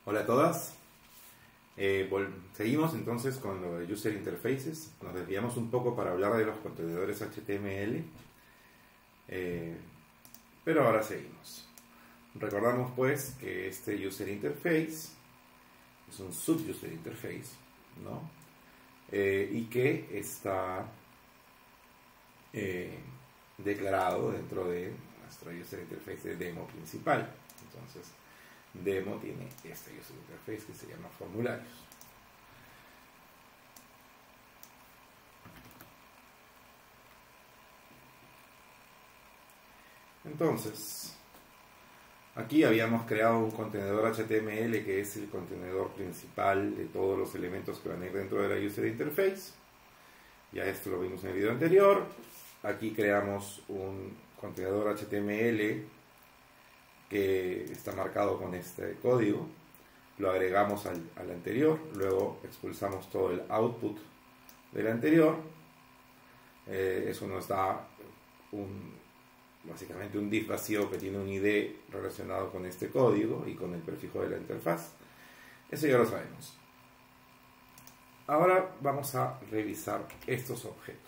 Hola a todas. Seguimos entonces con lo de User Interfaces. Nos desviamos un poco para hablar de los contenedores HTML, pero ahora seguimos. Recordamos pues que este User Interface es un Sub-User Interface, ¿no? Y que está declarado dentro de nuestro User Interface de demo principal. Entonces, demo tiene este User Interface que se llama formularios. Entonces, aquí habíamos creado un contenedor HTML que es el contenedor principal de todos los elementos que van a ir dentro de la User Interface. Ya esto lo vimos en el video anterior. Aquí creamos un contenedor HTML que está marcado con este código, lo agregamos al anterior, luego expulsamos todo el output del anterior. Eso nos da básicamente un div vacío que tiene un ID relacionado con este código y con el prefijo de la interfaz. Eso ya lo sabemos. Ahora vamos a revisar estos objetos.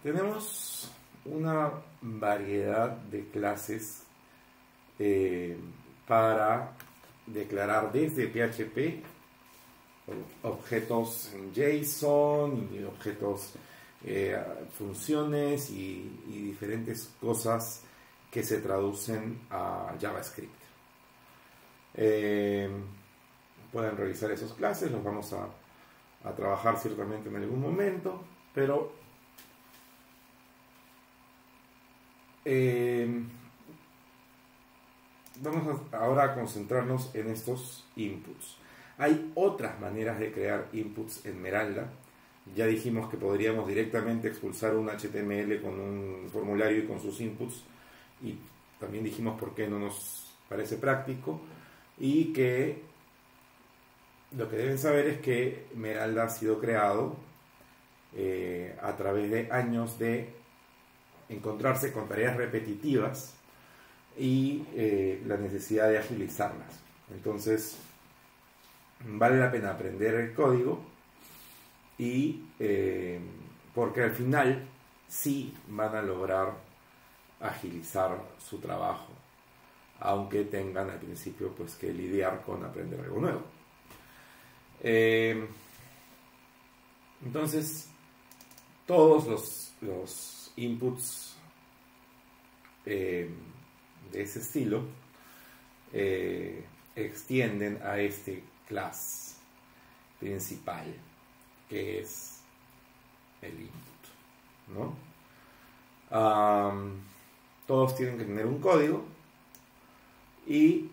Tenemos una variedad de clases para declarar desde PHP objetos en JSON y objetos, funciones y diferentes cosas que se traducen a JavaScript. Pueden revisar esas clases, los vamos a trabajar ciertamente en algún momento, pero vamos ahora a concentrarnos en estos inputs. Hay otras maneras de crear inputs en Meralda. Ya dijimos que podríamos directamente expulsar un HTML con un formulario y con sus inputs, y también dijimos por qué no nos parece práctico, y que lo que deben saber es que Meralda ha sido creado a través de años de encontrarse con tareas repetitivas y la necesidad de agilizarlas. Entonces vale la pena aprender el código y porque al final sí van a lograr agilizar su trabajo, aunque tengan al principio pues que lidiar con aprender algo nuevo. Entonces todos los inputs de ese estilo extienden a este class principal que es el input, ¿no? Todos tienen que tener un código y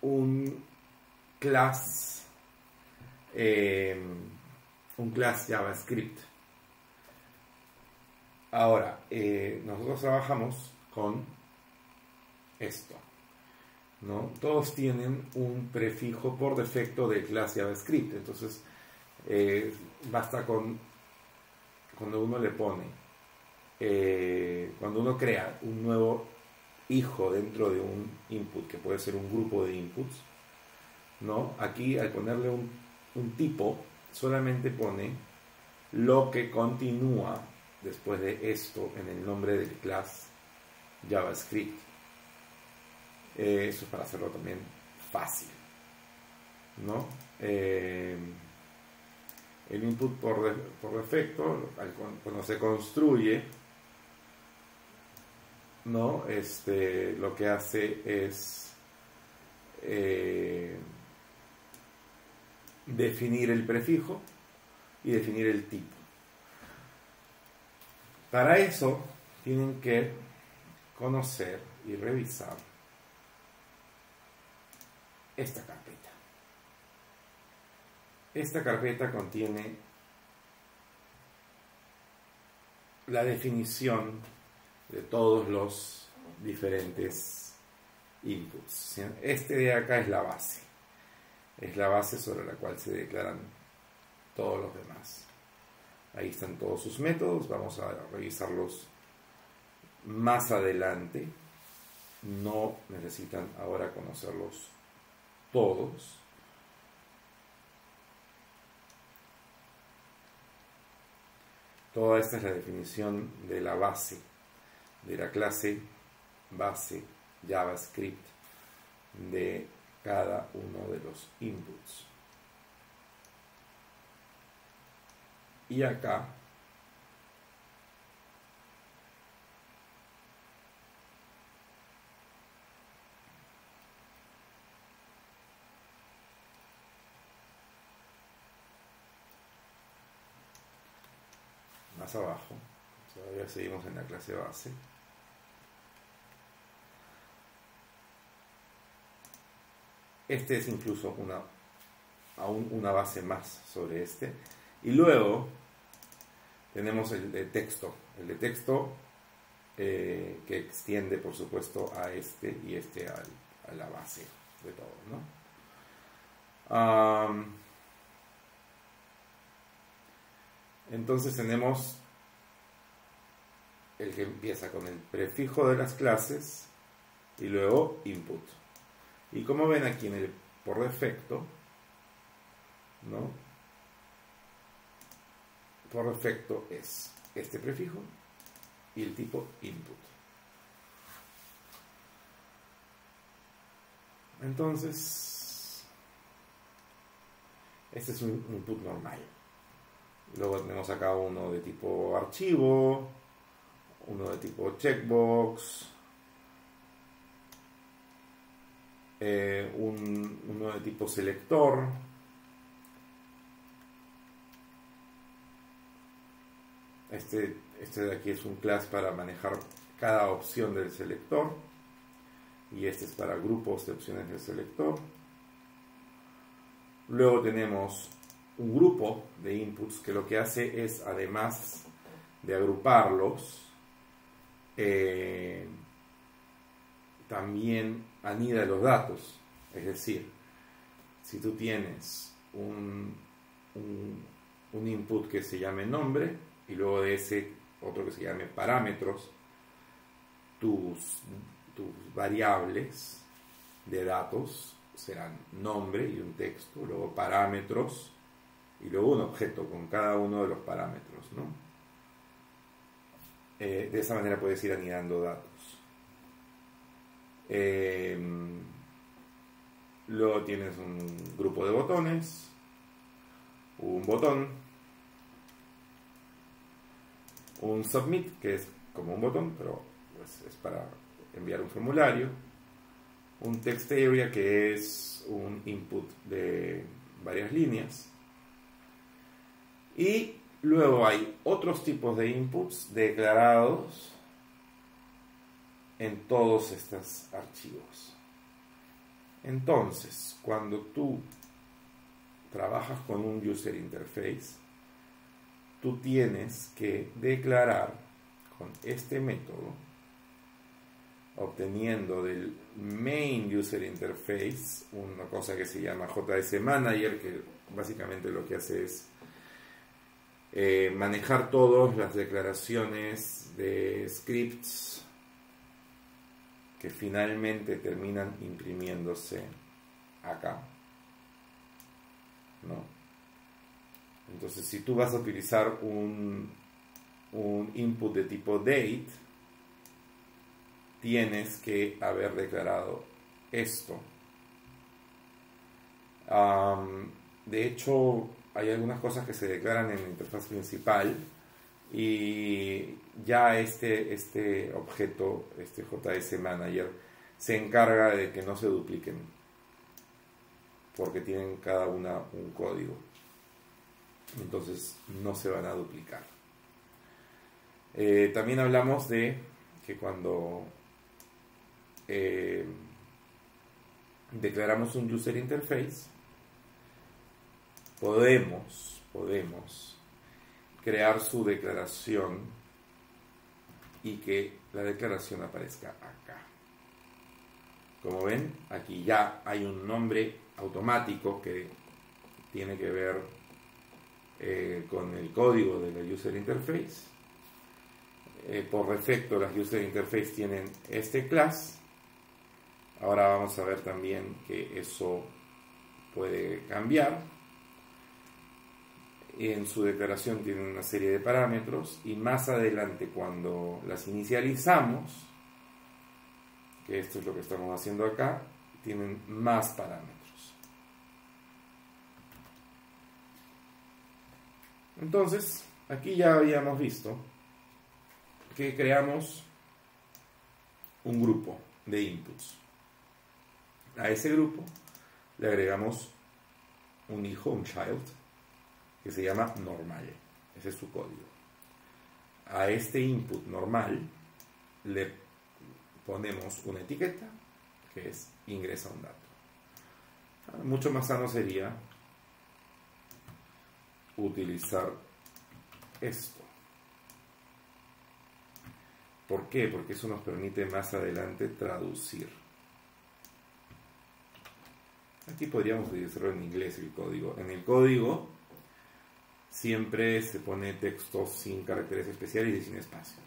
un class JavaScript. Ahora, nosotros trabajamos con esto, ¿no? Todos tienen un prefijo por defecto de clase JavaScript. Entonces, basta con cuando uno le pone, cuando uno crea un nuevo hijo dentro de un input, que puede ser un grupo de inputs, ¿no? Aquí, al ponerle un tipo, solamente pone lo que continúa después de esto en el nombre del class JavaScript. Eso es para hacerlo también fácil, ¿no? El input por defecto, cuando se construye, ¿no? Lo que hace es definir el prefijo y definir el tipo. Para eso tienen que conocer y revisar esta carpeta. Esta carpeta contiene la definición de todos los diferentes inputs. Este de acá es la base. Es la base sobre la cual se declaran todos los demás. Ahí están todos sus métodos, vamos a revisarlos más adelante. No necesitan ahora conocerlos todos. Toda esta es la definición de la base, de la clase base JavaScript de cada uno de los inputs. Y acá más abajo, todavía seguimos en la clase base. Este es incluso aún una base más sobre este. Y luego tenemos el de texto. El de texto que extiende, por supuesto, a este y este a la base de todo, ¿no? Entonces tenemos el que empieza con el prefijo de las clases y luego input. Y como ven aquí por defecto, ¿no? Por defecto es este prefijo y el tipo input. Entonces, este es un input normal. Luego tenemos acá uno de tipo archivo, uno de tipo checkbox, uno de tipo selector, este de aquí es un class para manejar cada opción del selector, y este es para grupos de opciones del selector. Luego tenemos un grupo de inputs que lo que hace es, además de agruparlos, también anida los datos. Es decir, si tú tienes un input que se llame nombre y luego de ese otro que se llame parámetros, tus variables de datos serán nombre y un texto, luego parámetros y luego un objeto con cada uno de los parámetros, ¿no? De esa manera puedes ir anidando datos. Luego tienes un grupo de botones, un botón, un submit, que es como un botón, pero pues es para enviar un formulario, un text area, que es un input de varias líneas, y luego hay otros tipos de inputs declarados en todos estos archivos. Entonces, cuando tú trabajas con un user interface, tú tienes que declarar con este método, obteniendo del main user interface una cosa que se llama JS Manager, que básicamente lo que hace es manejar todas las declaraciones de scripts que finalmente terminan imprimiéndose acá, ¿no? Entonces, si tú vas a utilizar un input de tipo date, tienes que haber declarado esto. De hecho, hay algunas cosas que se declaran en la interfaz principal y ya este objeto, este JS Manager, se encarga de que no se dupliquen porque tienen cada una un código. Entonces no se van a duplicar. También hablamos de que cuando declaramos un user interface, podemos crear su declaración y que la declaración aparezca acá. Como ven, aquí ya hay un nombre automático que tiene que ver con el código de la User Interface. Por defecto las User Interface tienen este class. Ahora vamos a ver también que eso puede cambiar. En su declaración tienen una serie de parámetros y más adelante cuando las inicializamos, que esto es lo que estamos haciendo acá, tienen más parámetros. Entonces, aquí ya habíamos visto que creamos un grupo de inputs. A ese grupo le agregamos un hijo, un child, que se llama normal. Ese es su código. A este input normal le ponemos una etiqueta que es ingresa un dato. Mucho más sano sería utilizar esto. ¿Por qué? Porque eso nos permite más adelante traducir. Aquí podríamos utilizarlo en inglés el código. En el código siempre se pone texto sin caracteres especiales y sin espacio.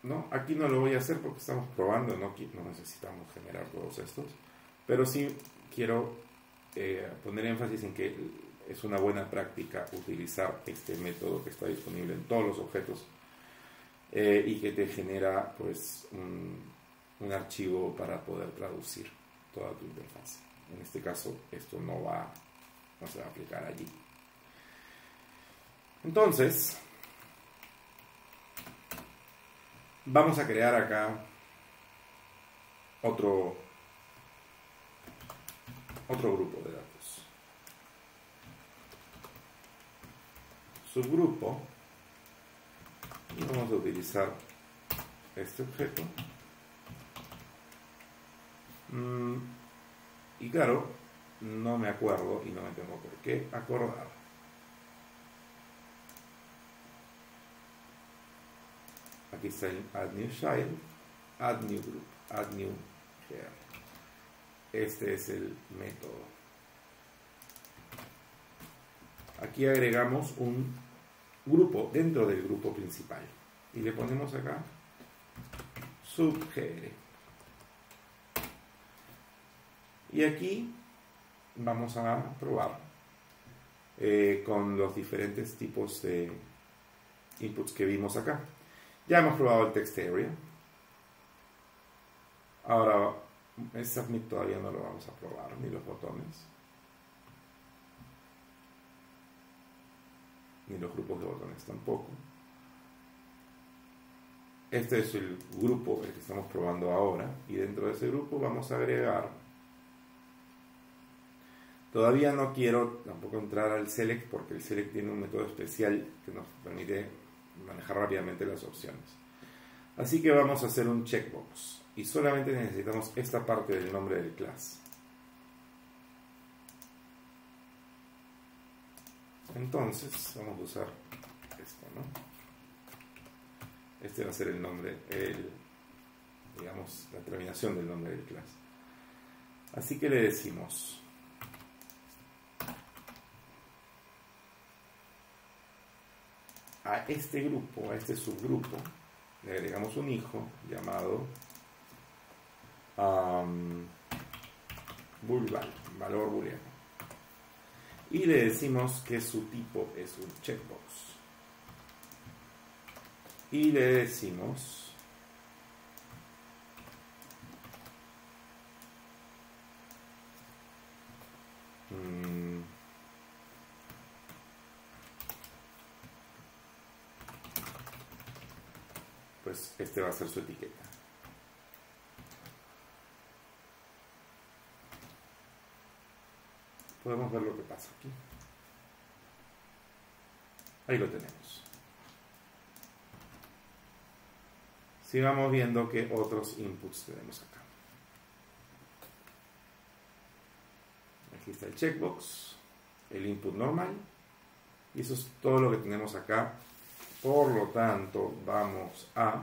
¿No? Aquí no lo voy a hacer porque estamos probando, no necesitamos generar todos estos, pero sí quiero poner énfasis en que es una buena práctica utilizar este método que está disponible en todos los objetos y que te genera pues un archivo para poder traducir toda tu interfaz. En este caso esto no se va a aplicar allí. Entonces vamos a crear acá otro grupo de datos. Subgrupo. Y vamos a utilizar este objeto. Y claro, no me acuerdo y no me tengo por qué acordar. Aquí está el add new child, add new group, add new share. Este es el método. Aquí agregamos un grupo dentro del grupo principal y le ponemos acá subgr. Y aquí vamos a probar con los diferentes tipos de inputs que vimos acá. Ya hemos probado el text area. Ahora el submit todavía no lo vamos a probar, ni los botones, ni los grupos de botones tampoco. Este es el grupo el que estamos probando ahora, y dentro de ese grupo vamos a agregar. Todavía no quiero tampoco entrar al select porque el select tiene un método especial que nos permite manejar rápidamente las opciones. Así que vamos a hacer un checkbox y solamente necesitamos esta parte del nombre del class. Entonces vamos a usar esto, ¿no? Este va a ser el nombre, digamos, la terminación del nombre del class. Así que le decimos a este grupo, a este subgrupo, le agregamos un hijo llamado boolval, valor booleano, y le decimos que su tipo es un checkbox, y le decimos pues este va a ser su etiqueta. Podemos ver lo que pasa aquí. Ahí lo tenemos. Sigamos viendo qué otros inputs tenemos acá. Aquí está el checkbox, el input normal Y eso es todo lo que tenemos acá. Por lo tanto, vamos a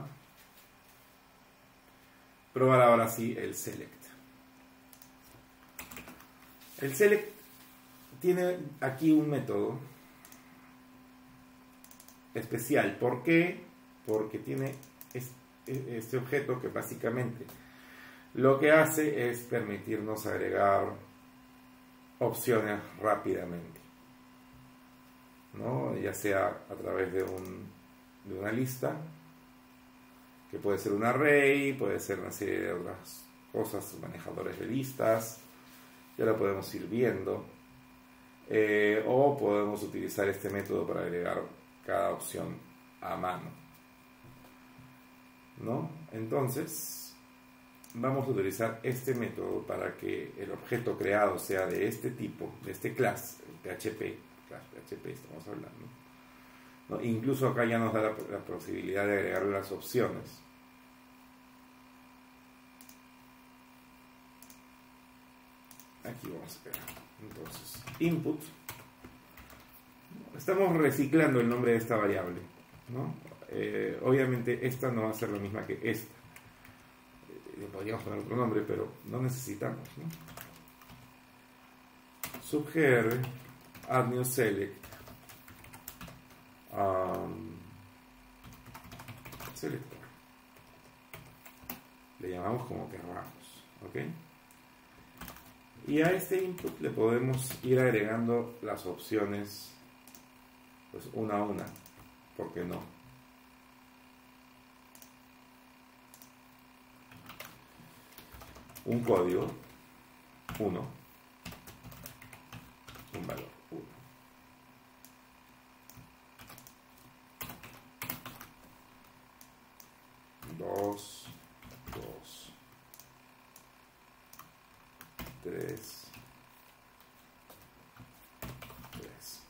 probar ahora sí el select. El select tiene aquí un método especial. ¿Por qué? Porque tiene este objeto que básicamente lo que hace es permitirnos agregar opciones rápidamente, ¿no? Ya sea a través de una lista, que puede ser un array, puede ser una serie de otras cosas, manejadores de listas, ya lo podemos ir viendo, o podemos utilizar este método para agregar cada opción a mano, ¿no? Entonces vamos a utilizar este método para que el objeto creado sea de este tipo, de este class, PHP, class PHP estamos hablando, ¿no? Incluso acá ya nos da la posibilidad de agregar las opciones. Aquí vamos a crear entonces input. Estamos reciclando el nombre de esta variable, ¿no? Obviamente esta no va a ser la misma que esta. Le podríamos poner otro nombre, pero no necesitamos, ¿no? Subgr add new select selector. Le llamamos como querramos, ¿ok? Y a este input le podemos ir agregando las opciones, pues una a una, ¿por qué no? Un código 1, un valor 1. Dos, 3, 3.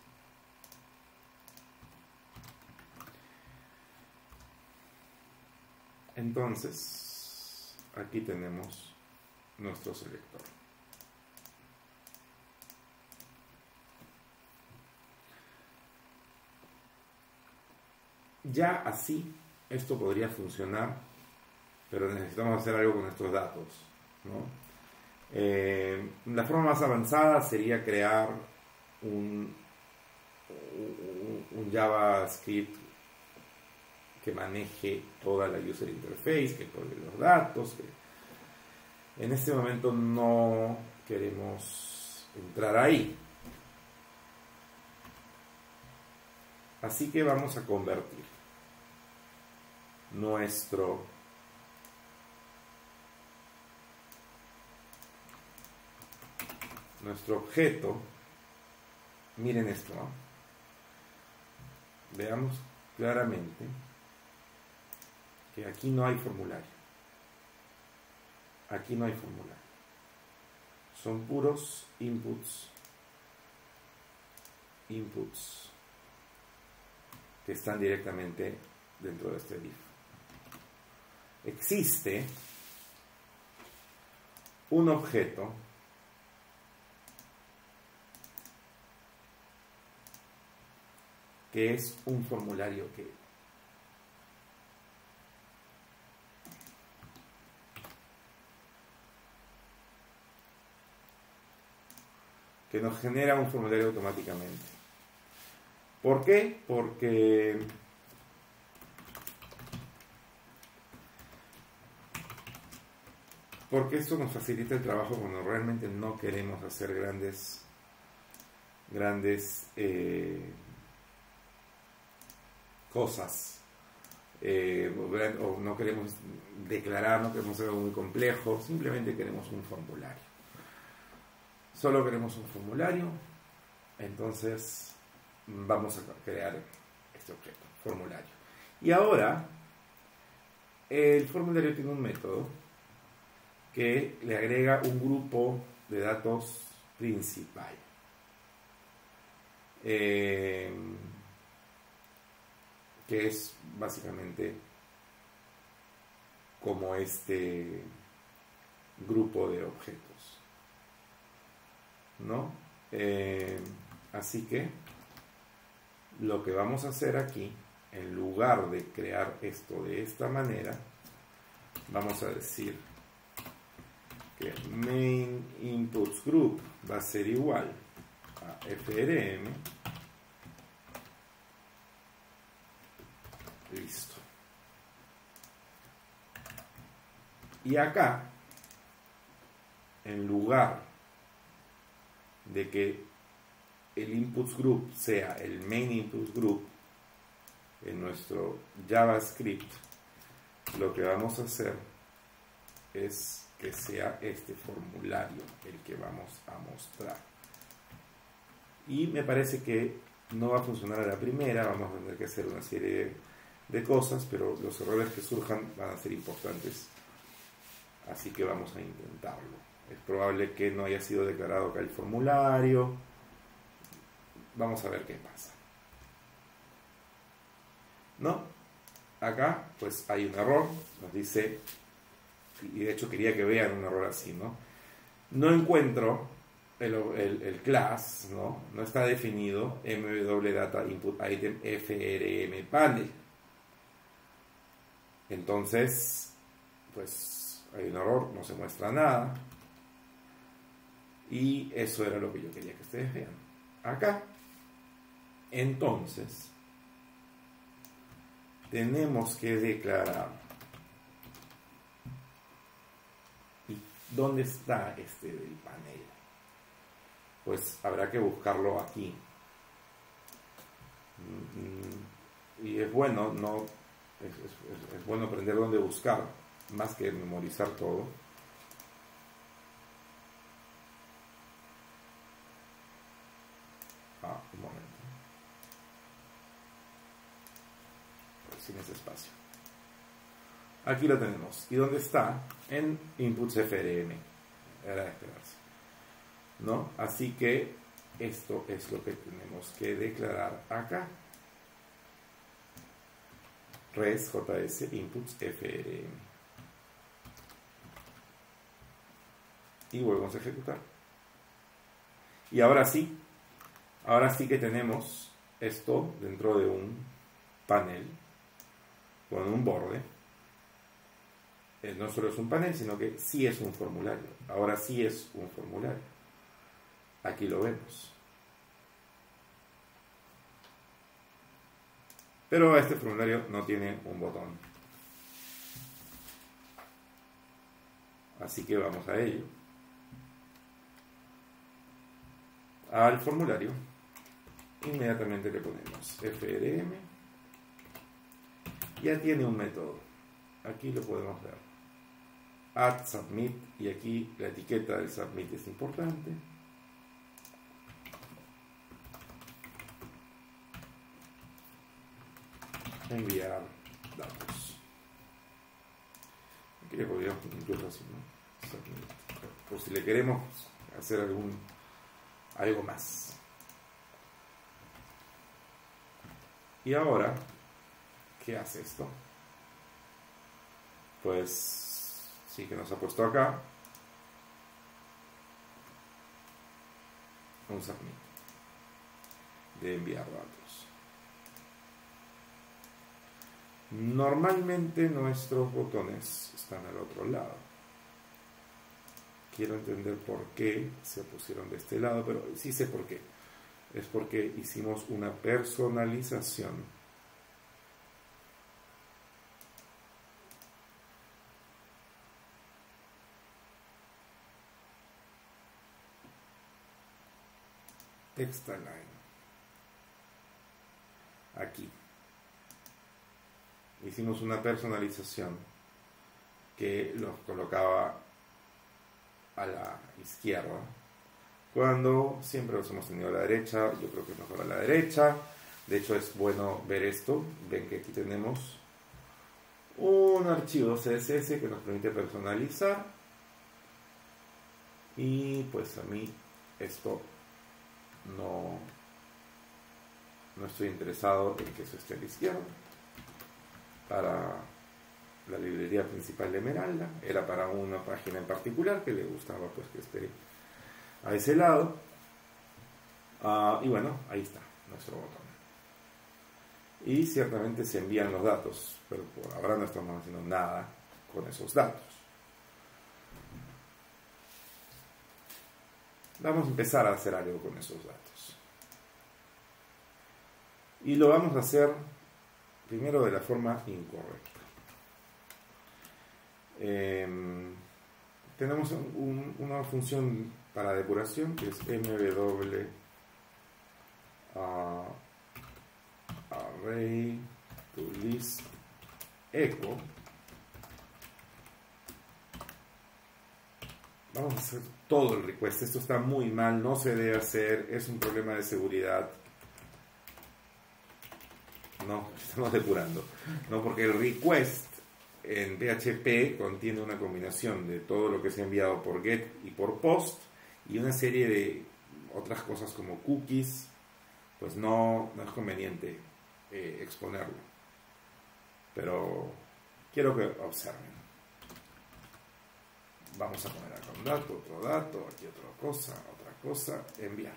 Entonces, aquí tenemos nuestro selector. Ya así, esto podría funcionar, pero necesitamos hacer algo con estos datos, ¿no? La forma más avanzada sería crear un JavaScript que maneje toda la user interface, que colgue los datos. En este momento no queremos entrar ahí. Así que vamos a convertir nuestro objeto. Miren esto, ¿no? Veamos claramente que aquí no hay formulario. Aquí no hay formulario. Son puros inputs que están directamente dentro de este div. Existe un objeto que es un formulario que nos genera un formulario automáticamente. ¿Por qué? Porque esto nos facilita el trabajo cuando realmente no queremos hacer grandes cosas, o no queremos declarar, no queremos algo muy complejo, simplemente queremos un formulario. Solo queremos un formulario, entonces vamos a crear este objeto, formulario. Y ahora, el formulario tiene un método que le agrega un grupo de datos principal. Que es básicamente como este grupo de objetos, ¿no? Así que lo que vamos a hacer aquí, en lugar de crear esto de esta manera, vamos a decir que main inputs group va a ser igual a frm. Listo. Y acá, en lugar de que el inputs group sea el main inputs group en nuestro JavaScript, lo que vamos a hacer es que sea este formulario el que vamos a mostrar. Y me parece que no va a funcionar a la primera, vamos a tener que hacer una serie de cosas, pero los errores que surjan van a ser importantes, así que vamos a intentarlo. Es probable que no haya sido declarado acá el formulario. Vamos a ver qué pasa. ¿No? Acá pues hay un error, nos dice, y de hecho quería que vean un error así, ¿no? No encuentro el class, ¿no? No está definido mwdata input item frm panel. Entonces, pues hay un error, no se muestra nada. Y eso era lo que yo quería que ustedes vean. Acá, entonces, tenemos que declarar. ¿Y dónde está este del panel? Pues habrá que buscarlo aquí. Y es bueno, no, es bueno aprender dónde buscar, más que memorizar todo. Un momento. Sin ese espacio. Aquí lo tenemos. ¿Y dónde está? En inputs frm. Era de esperarse, ¿no? Así que esto es lo que tenemos que declarar acá. Res js inputs frm. Y volvemos a ejecutar. Y ahora sí que tenemos esto dentro de un panel con un borde. No solo es un panel, sino que sí es un formulario. Ahora sí es un formulario. Aquí lo vemos. Pero este formulario no tiene un botón. Así que vamos a ello. Al formulario, inmediatamente le ponemos frm. Ya tiene un método. Aquí lo podemos ver. Add submit, y aquí la etiqueta del submit es importante. Enviar datos. Aquí le podríamos incluso así, ¿no? Submit. Por si le queremos hacer algo más. Y ahora, ¿qué hace esto? Pues sí que nos ha puesto acá un submit de enviar datos. Normalmente nuestros botones están al otro lado. Quiero entender por qué se pusieron de este lado, pero sí sé por qué. Es porque hicimos una personalización text align aquí. Hicimos una personalización que los colocaba a la izquierda, cuando siempre los hemos tenido a la derecha. Yo creo que es mejor a la derecha. De hecho es bueno ver esto. Ven que aquí tenemos un archivo CSS que nos permite personalizar, y pues a mí esto no estoy interesado en que eso esté a la izquierda. Para la librería principal de Esmeralda, era para una página en particular que le gustaba pues que esté a ese lado. Y bueno, ahí está nuestro botón. y ciertamente se envían los datos, pero por ahora no estamos haciendo nada con esos datos. Vamos a empezar a hacer algo con esos datos. Y lo vamos a hacer primero de la forma incorrecta. Tenemos una función para depuración que es mw array to list echo. Vamos a hacer todo el request. Esto está muy mal, no se debe hacer, es un problema de seguridad. No, estamos depurando. No, porque el request en PHP contiene una combinación de todo lo que se ha enviado por get y por post y una serie de otras cosas como cookies. Pues no es conveniente exponerlo. Pero quiero que observen. Vamos a poner acá un dato, otro dato, aquí otra cosa, enviar.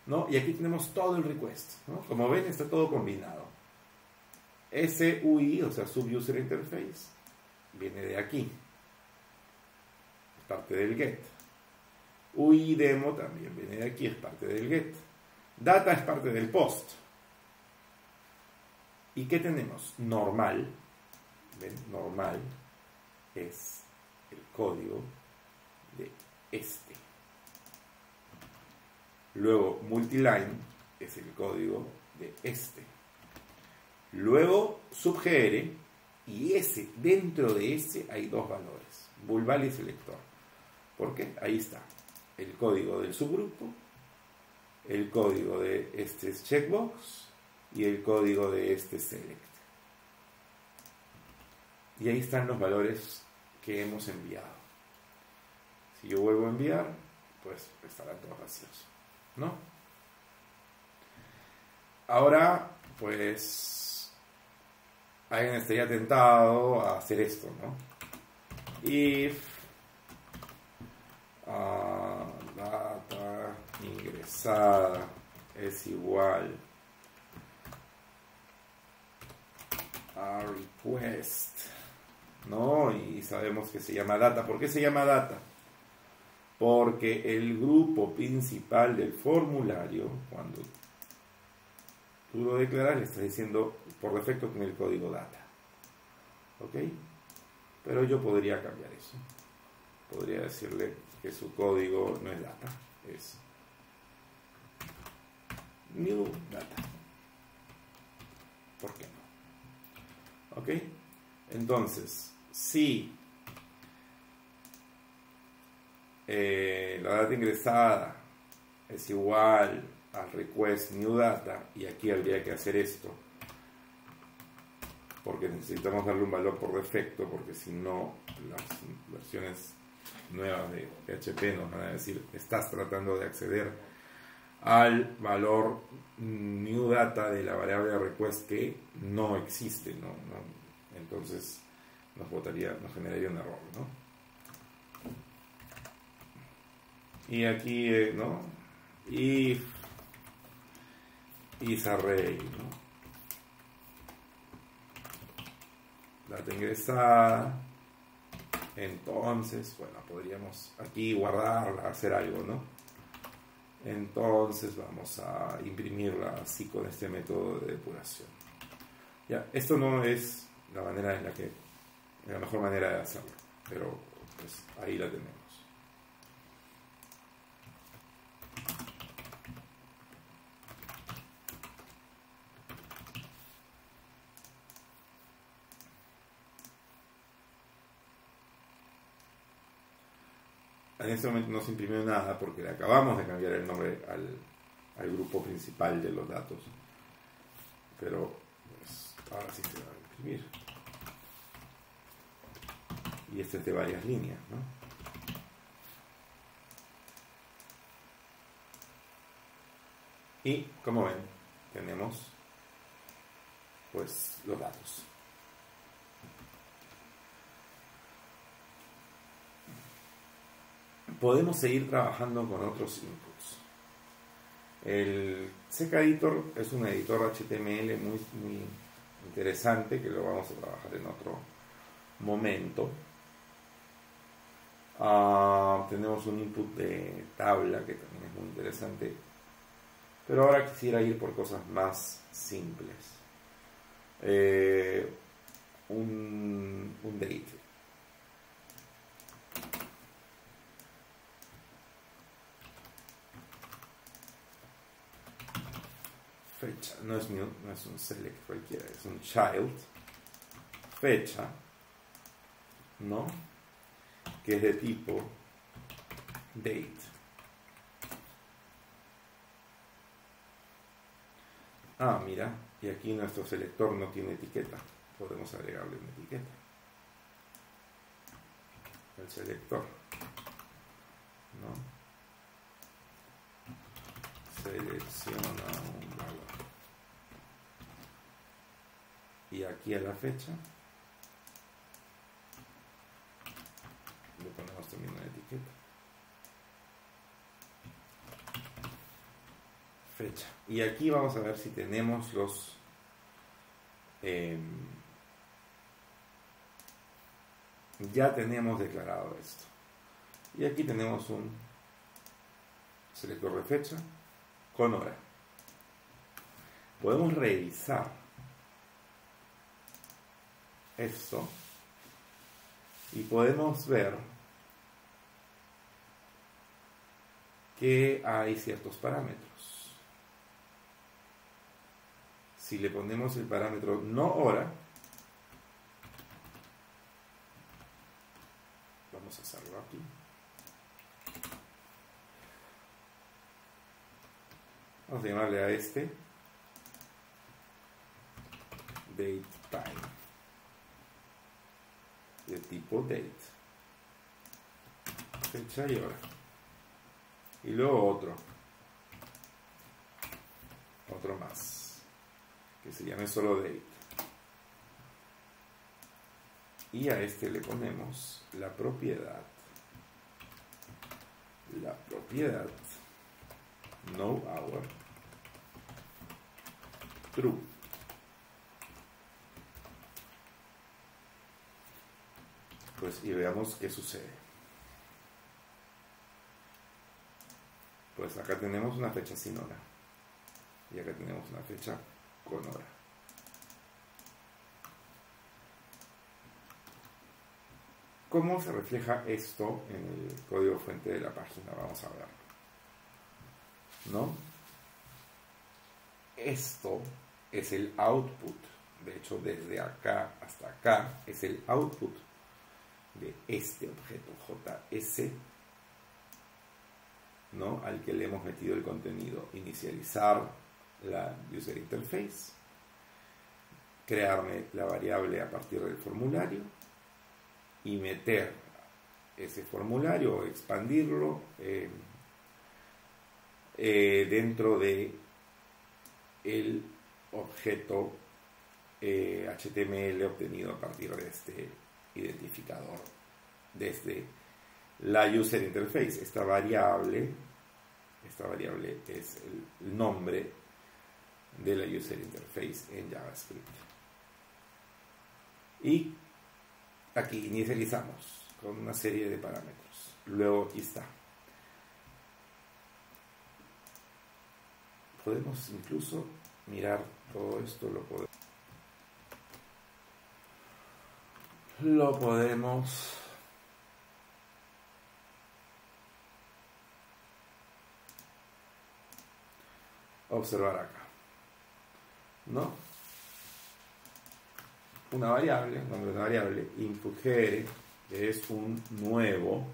¿No? Y aquí tenemos todo el request, ¿no? Como ven, está todo combinado. SUI, o sea, Sub-User Interface, viene de aquí. Es parte del get. UI demo también viene de aquí, es parte del get. Data es parte del post. ¿Y qué tenemos? Normal. ¿Ven? Normal es el código de este. Luego, multiline es el código de este. Luego, subgr, y ese, dentro de ese hay dos valores, bulval y selector. ¿Por qué? Ahí está el código del subgrupo, el código de este checkbox y el código de este select. Y ahí están los valores que hemos enviado. Si yo vuelvo a enviar, pues estarán todos vacíos, ¿no? Ahora, pues, alguien estaría tentado a hacer esto, ¿no? If data ingresada es igual a request, ¿no? Y sabemos que se llama data. ¿Por qué se llama data? Porque el grupo principal del formulario, cuando tú lo declaras, le estás diciendo por defecto con el código data. ¿Ok? Pero yo podría cambiar eso. Podría decirle que su código no es data, es new data. ¿Por qué no? ¿Ok? Entonces, si la data ingresada es igual al request new data, y aquí habría que hacer esto, porque necesitamos darle un valor por defecto, porque si no, las versiones nuevas de PHP nos van a decir, estás tratando de acceder al valor new data de la variable request que no existe, ¿no? Entonces nos generaría un error, ¿no? Y aquí, ¿no? If isArray, ¿no? Data ingresada. Entonces, bueno, podríamos aquí guardarla, hacer algo, ¿no? Entonces vamos a imprimirla así con este método de depuración. Ya, esto no es la manera la mejor manera de hacerlo, pero pues ahí la tenemos. En este momento no se imprimió nada porque le acabamos de cambiar el nombre al grupo principal de los datos, pero pues, ahora sí se va a imprimir, y este es de varias líneas, ¿no? Y como ven, tenemos pues los datos. Podemos seguir trabajando con otros inputs. El CK Editor es un editor HTML muy interesante que lo vamos a trabajar en otro momento. Tenemos un input de tabla que también es muy interesante, pero ahora quisiera ir por cosas más simples. Un date. Fecha, no es un select cualquiera, es un child. Fecha, ¿no? Que es de tipo date. Mira, y aquí nuestro selector no tiene etiqueta. Podemos agregarle una etiqueta. El selector, ¿no? Selecciona un valor. Y aquí a la fecha le ponemos también una etiqueta. Fecha. Y aquí vamos a ver si tenemos los ya tenemos declarado esto. Y aquí tenemos un selector de fecha con hora. Podemos revisar esto y podemos ver que hay ciertos parámetros. Si le ponemos el parámetro no hora, vamos a hacerlo aquí. Vamos a llamarle a este date time, de tipo date, fecha y hora. Y luego otro más, que se llame solo date. Y a este le ponemos la propiedad no hour true. Pues y veamos qué sucede. Pues acá tenemos una fecha sin hora y acá tenemos una fecha con hora. ¿Cómo se refleja esto en el código fuente de la página? Vamos a verlo, ¿no? Esto es el output. De hecho, desde acá hasta acá es el output de este objeto JS, ¿no? Al que le hemos metido el contenido. Inicializar la user interface, crearme la variable a partir del formulario y meter ese formulario o expandirlo dentro de el objeto HTML obtenido a partir de este identificador desde la user interface. Esta variable es el nombre de la user interface en JavaScript. Y aquí inicializamos con una serie de parámetros. Luego aquí está. Podemos incluso mirar todo esto, lo podemos observar acá, ¿no? Una variable, nombre de una variable, input.gr, que es un nuevo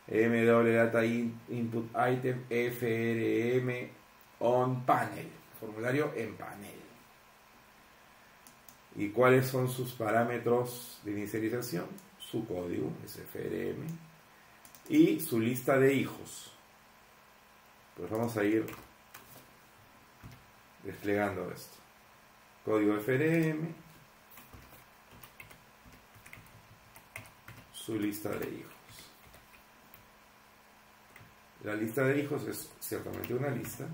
mwdata input item frm on panel, formulario en panel. ¿Y cuáles son sus parámetros de inicialización? Su código, es frm, y su lista de hijos. Pues vamos a ir desplegando esto. Código frm, su lista de hijos. La lista de hijos es ciertamente una lista,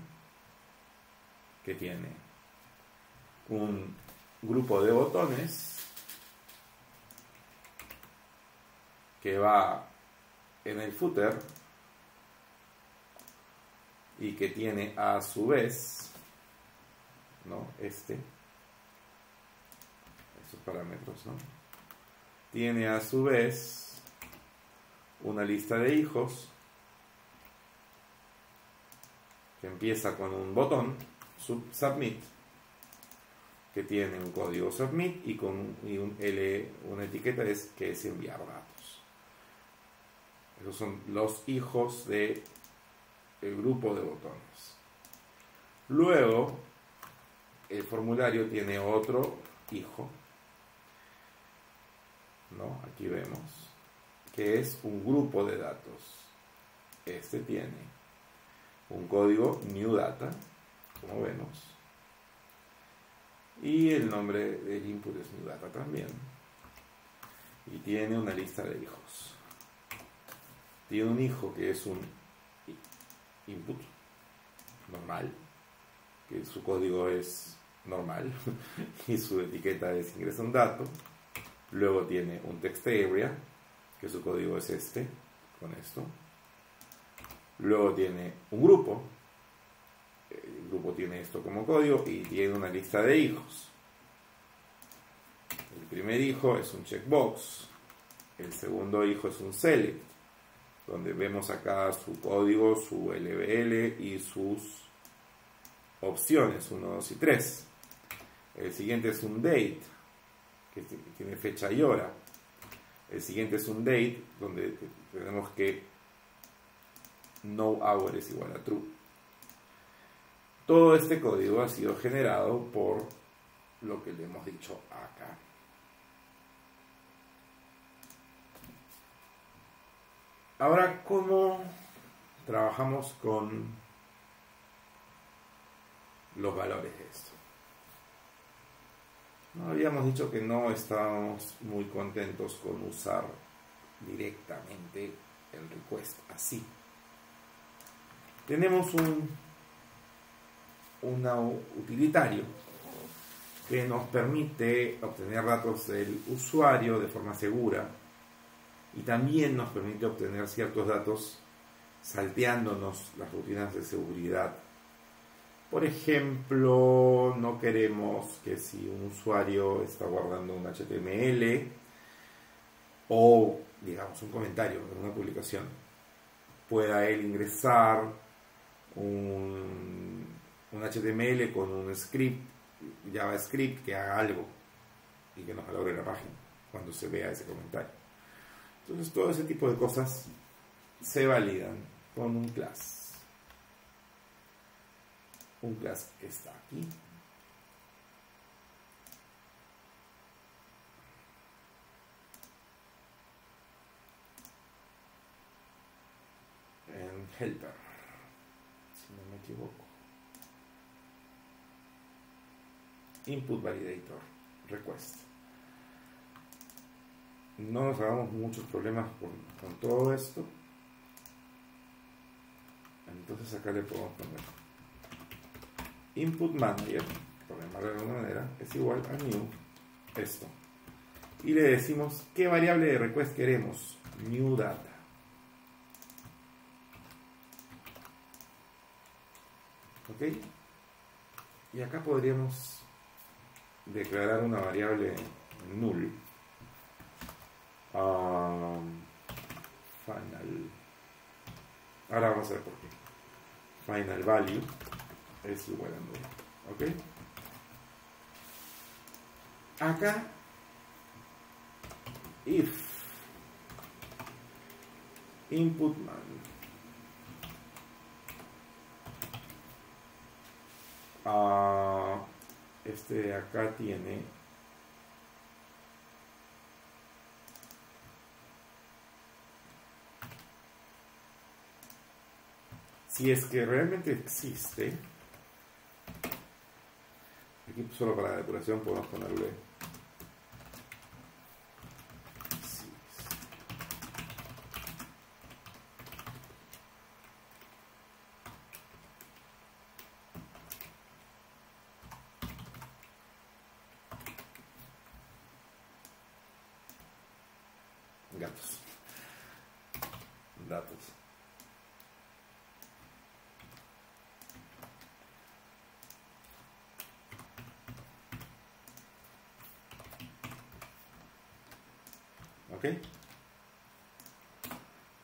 que tiene un grupo de botones que va en el footer y que tiene a su vez, ¿no? Estos parámetros, ¿no? Tiene a su vez una lista de hijos que empieza con un botón submit, que tiene un código submit y con una etiqueta que es enviar datos. Esos son los hijos del grupo de botones. Luego el formulario tiene otro hijo, ¿no? Aquí vemos que es un grupo de datos. Este tiene un código new data, como vemos, y el nombre del input es new data también, y tiene una lista de hijos. Tiene un hijo que es un input normal, que su código es normal y su etiqueta es ingresa un dato. Luego tiene un text area, que su código es este, con esto. Luego tiene un grupo, el grupo tiene esto como código y tiene una lista de hijos. El primer hijo es un checkbox, el segundo hijo es un select, donde vemos acá su código, su LBL y sus opciones 1, 2 y 3. El siguiente es un date, que tiene fecha y hora. El siguiente es un date, donde tenemos que no hour es igual a true. Todo este código ha sido generado por lo que le hemos dicho acá. Ahora, ¿cómo trabajamos con los valores de esto? No habíamos dicho que no estábamos muy contentos con usar directamente el request así. Tenemos un utilitario que nos permite obtener datos del usuario de forma segura y también nos permite obtener ciertos datos salteándonos las rutinas de seguridad. Por ejemplo, no queremos que si un usuario está guardando un HTML o, digamos, un comentario en una publicación, pueda él ingresar un HTML con un script, JavaScript, que haga algo y que nos valore la página cuando se vea ese comentario. Entonces, todo ese tipo de cosas se validan con un class. Un class que está aquí. En helper, si no me equivoco. Input validator request. No nos hagamos muchos problemas con todo esto. Entonces acá le podemos poner input manager, por llamarlo de alguna manera, es igual a new esto. Y le decimos qué variable de request queremos. New data. ¿Ok? Y acá podríamos declarar una variable null. Final. Ahora vamos a ver por qué. Final value es igual a null. ¿Ok? Acá, if input man este de acá tiene si es que realmente existe, aquí solo para la depuración podemos ponerle gatos. Datos. ¿Ok?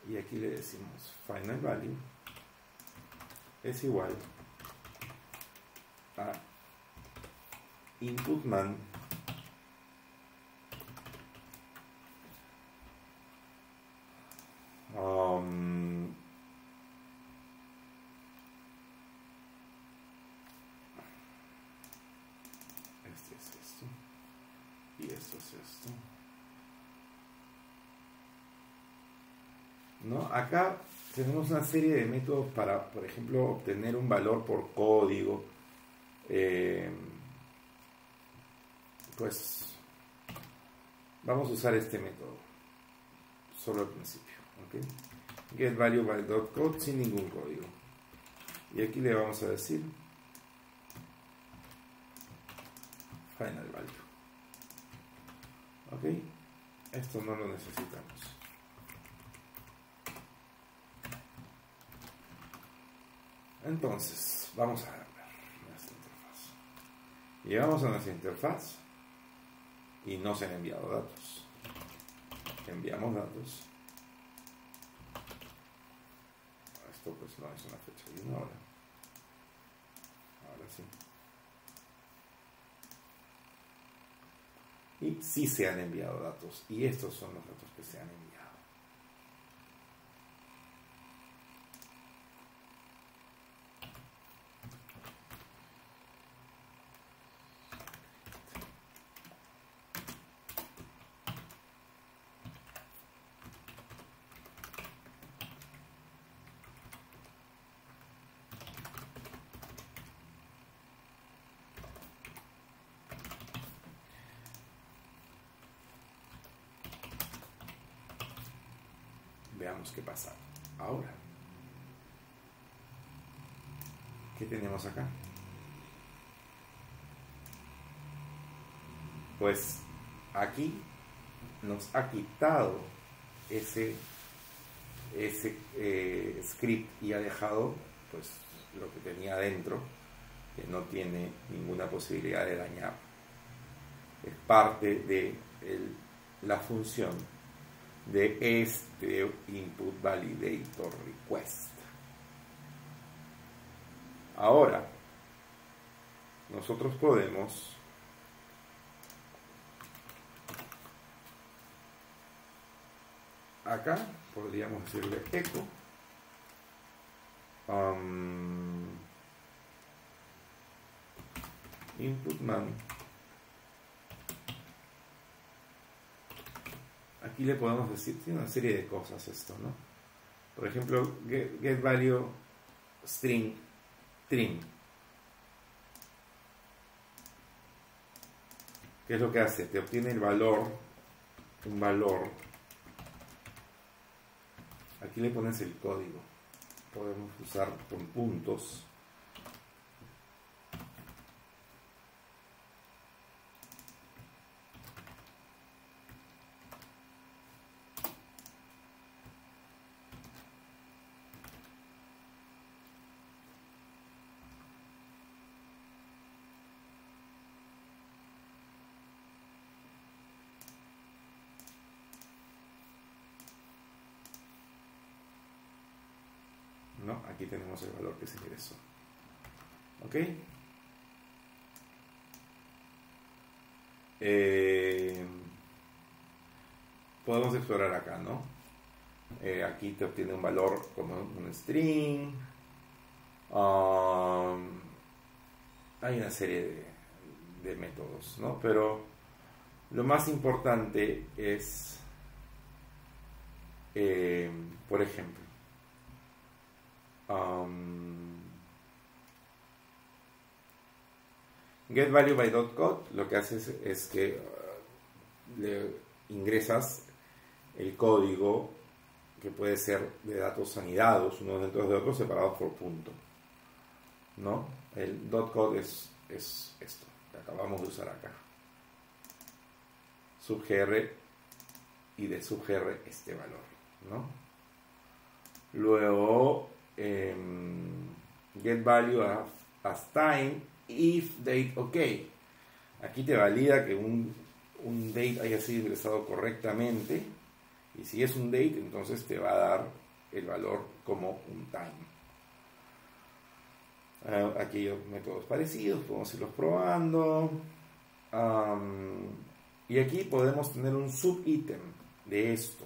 Y aquí le decimos final value es igual a input man este es esto y esto es esto, ¿no? Acá tenemos una serie de métodos para, por ejemplo, obtener un valor por código. Pues vamos a usar este método solo al principio, ¿ok? Get value by dot code sin ningún código, y aquí le vamos a decir final value, ¿ok? Esto no lo necesitamos. Entonces vamos a ver nuestra interfaz. Llegamos a nuestra interfaz y no se han enviado datos. Enviamos datos. Esto pues no es una fecha y una hora. Ahora sí. Y sí se han enviado datos. Y estos son los datos que se han enviado. Veamos qué pasa ahora. ¿Qué tenemos acá? Pues aquí nos ha quitado ese script y ha dejado pues lo que tenía adentro, que no tiene ninguna posibilidad de dañar. Es parte de la función de este input validator request. Ahora nosotros podemos acá podríamos decirle echo input man. Aquí le podemos decir, tiene una serie de cosas esto, ¿no? Por ejemplo, get value string trim. ¿Qué es lo que hace? Te obtiene el valor, un valor. Aquí le pones el código. Podemos usar con puntos. ¿No? Aquí tenemos el valor que se ingresó. ¿Ok? Podemos explorar acá, ¿no? Aquí te obtiene un valor como un string. Hay una serie de métodos, ¿no? Pero lo más importante es, por ejemplo, get value by dot code, lo que haces es que le ingresas el código, que puede ser de datos anidados, unos dentro de otros, separados por punto, ¿no? El dot code es esto que acabamos de usar acá. Subgr y de subg este valor, ¿no? Luego, get value as time if date ok. Aquí te valida que un date haya sido ingresado correctamente, y si es un date, entonces te va a dar el valor como un time. Aquí hay métodos parecidos, podemos irlos probando. Y aquí podemos tener un subítem de esto.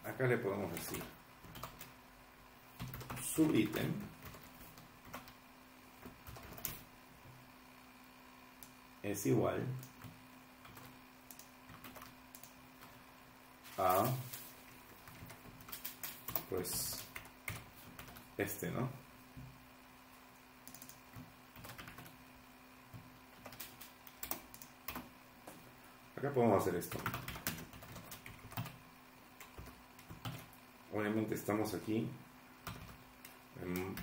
Acá le podemos decir subítem es igual a, pues, este, ¿no? Acá podemos hacer esto. Obviamente estamos aquí en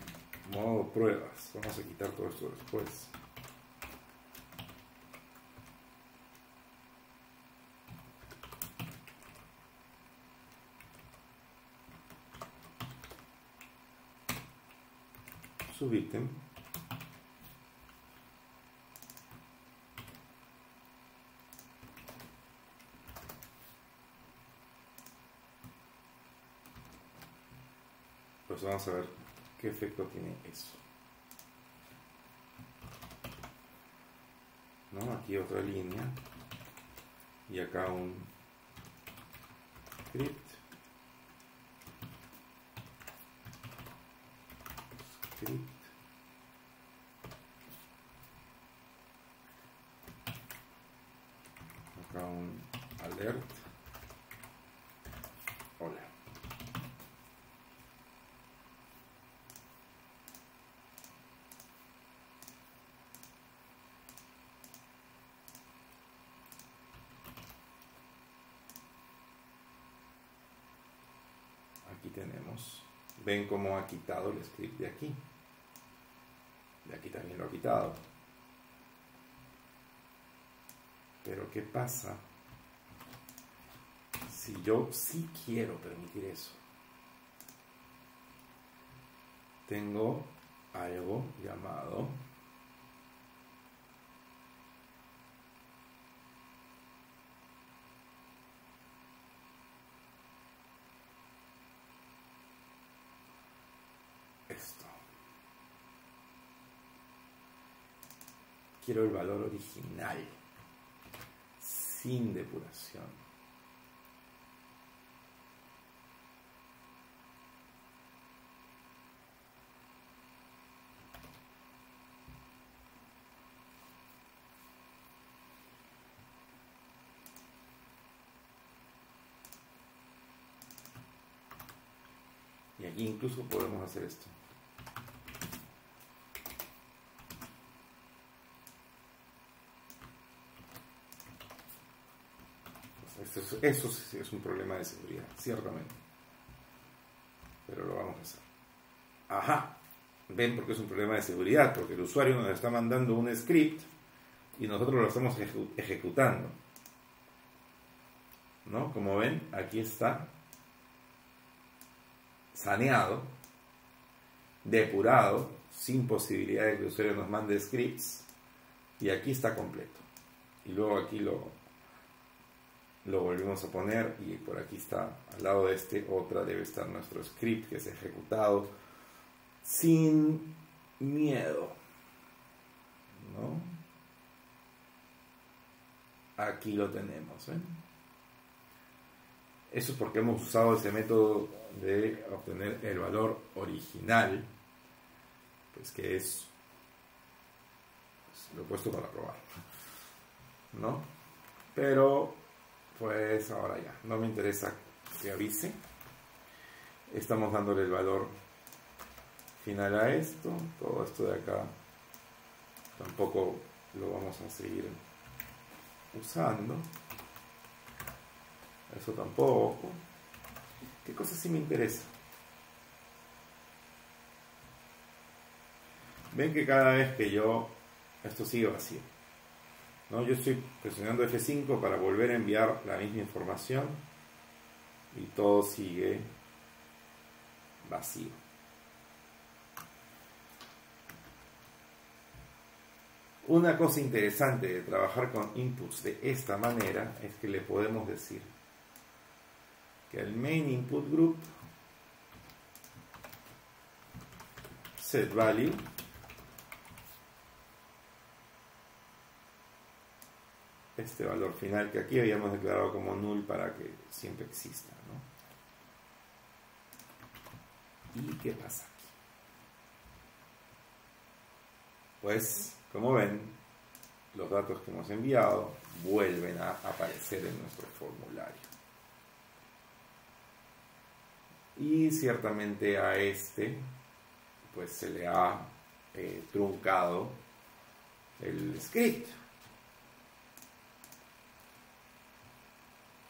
modo pruebas. Vamos a quitar todo esto después. Subítem pues vamos a ver qué efecto tiene eso, ¿no? Aquí otra línea y acá un script acá un alert. Hola. Aquí tenemos, ven cómo ha quitado el script de aquí. De aquí también lo ha quitado. Pero ¿qué pasa si yo sí quiero permitir eso? Tengo algo llamado esto. Quiero el valor original, sin depuración. Y aquí incluso podemos hacer esto. Eso sí es un problema de seguridad, ciertamente. Pero lo vamos a hacer. Ajá. ¿Ven por qué es un problema de seguridad? Porque el usuario nos está mandando un script y nosotros lo estamos ejecutando, ¿no? Como ven, aquí está saneado, depurado, sin posibilidad de que el usuario nos mande scripts, y aquí está completo. Y luego aquí lo volvemos a poner, y por aquí está, al lado de este, otra debe estar nuestro script que es ejecutado sin miedo, ¿no? Aquí lo tenemos, ¿eh? Eso es porque hemos usado ese método de obtener el valor original, pues que es, pues, lo he puesto para probar, ¿no? Pero pues ahora ya, no me interesa que avise. Estamos dándole el valor final a esto. Todo esto de acá tampoco lo vamos a seguir usando. Eso tampoco. ¿Qué cosa sí me interesa? ven que cada vez que esto sigue vacío, ¿no? Yo estoy presionando F5 para volver a enviar la misma información y todo sigue vacío. Una cosa interesante de trabajar con inputs de esta manera es que le podemos decir que el main input group set value este valor final que aquí habíamos declarado como null para que siempre exista, ¿no? ¿Y qué pasa aquí? Pues, como ven, los datos que hemos enviado vuelven a aparecer en nuestro formulario. Y ciertamente a pues se le ha truncado el script.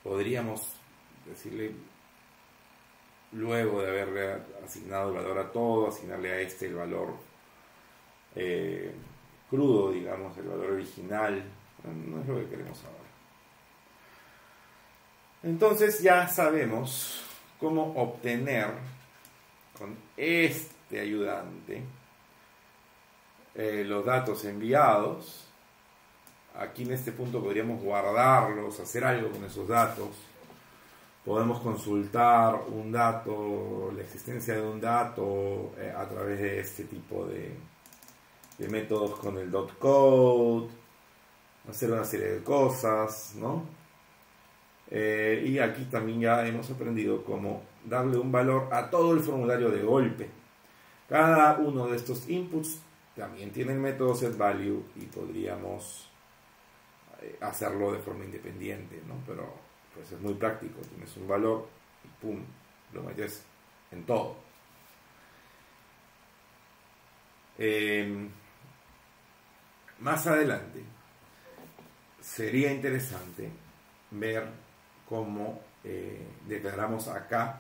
Podríamos decirle, luego de haberle asignado el valor a todo, asignarle a el valor crudo, digamos, el valor original. No es lo que queremos ahora. Entonces ya sabemos cómo obtener con este ayudante los datos enviados. Aquí en este punto podríamos guardarlos, hacer algo con esos datos. Podemos consultar un dato, la existencia de un dato a través de este tipo de métodos con el .code, hacer una serie de cosas, ¿no? Y aquí también ya hemos aprendido cómo darle un valor a todo el formulario de golpe. Cada uno de estos inputs también tiene el método setValue y podríamos hacerlo de forma independiente, ¿no? Pero pues es muy práctico, tienes un valor y pum, lo metes en todo. Más adelante sería interesante ver cómo declaramos acá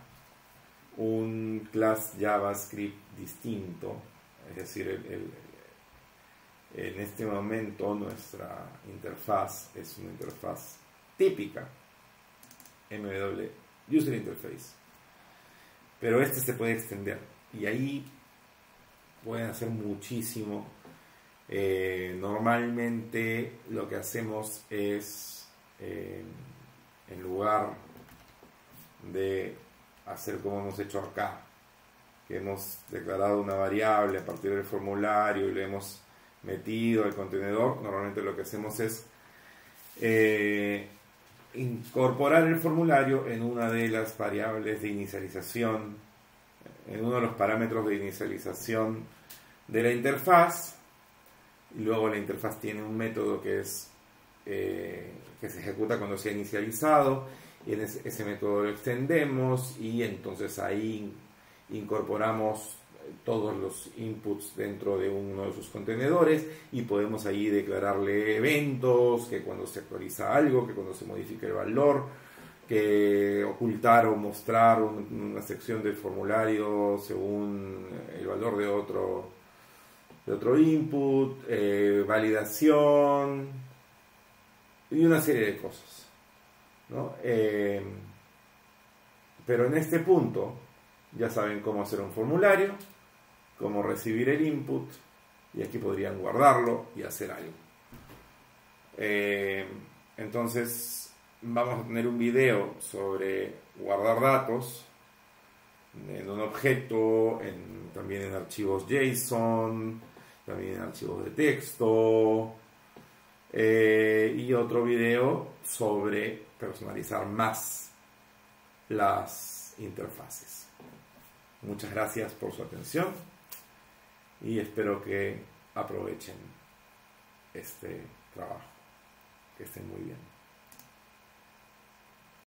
un class JavaScript distinto, es decir, en este momento nuestra interfaz es una interfaz típica MW User Interface, pero se puede extender y ahí pueden hacer muchísimo. Normalmente lo que hacemos es en lugar de hacer como hemos hecho acá, que hemos declarado una variable a partir del formulario y le hemos metido al contenedor, normalmente lo que hacemos es incorporar el formulario en una de las variables de inicialización, en uno de los parámetros de inicialización de la interfaz, y luego la interfaz tiene un método que se ejecuta cuando se ha inicializado, y en ese método lo extendemos y entonces ahí incorporamos todos los inputs dentro de uno de sus contenedores y podemos ahí declararle eventos, que cuando se actualiza algo, que cuando se modifica el valor, que ocultar o mostrar una sección del formulario según el valor de otro input, validación y una serie de cosas, ¿no? Pero en este punto ya saben cómo hacer un formulario, cómo recibir el input, y aquí podrían guardarlo y hacer algo. Entonces vamos a tener un video sobre guardar datos en un objeto, también en archivos JSON, también en archivos de texto, y otro video sobre personalizar más las interfaces. Muchas gracias por su atención y espero que aprovechen este trabajo. Que estén muy bien.